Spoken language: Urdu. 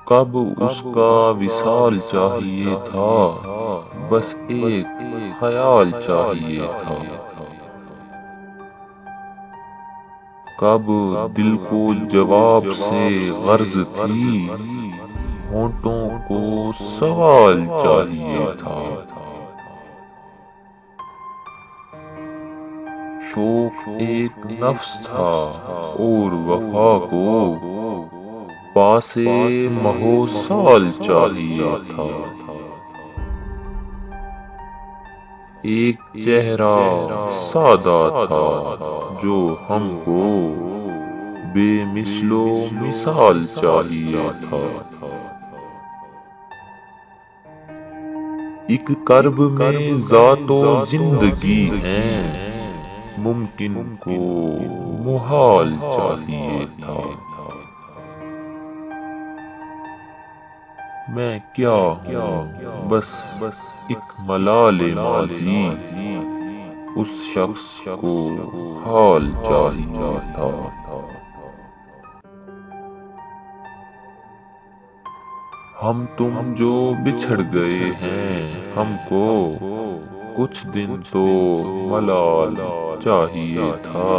کب اس کا وصال چاہیے تھا، بس ایک خیال چاہیے تھا۔ کب دل کو جواب سے غرض تھی، ہونٹوں کو سوال چاہیے تھا۔ شوق ایک نفس تھا اور وفا کو پاسے مہو سال چاہیے تھا۔ ایک چہرہ سادہ تھا جو ہم کو بے مثل و مثال چاہیے تھا۔ ایک کرب میں ذات و زندگی ہیں، ممکن کو محال چاہیے تھا۔ میں کیا ہوں، بس ایک ملال ماضی، اس شخص کو حال چاہیے تھا۔ ہم تم جو بچھڑ گئے ہیں، ہم کو کچھ دن تو ملال چاہیے تھا۔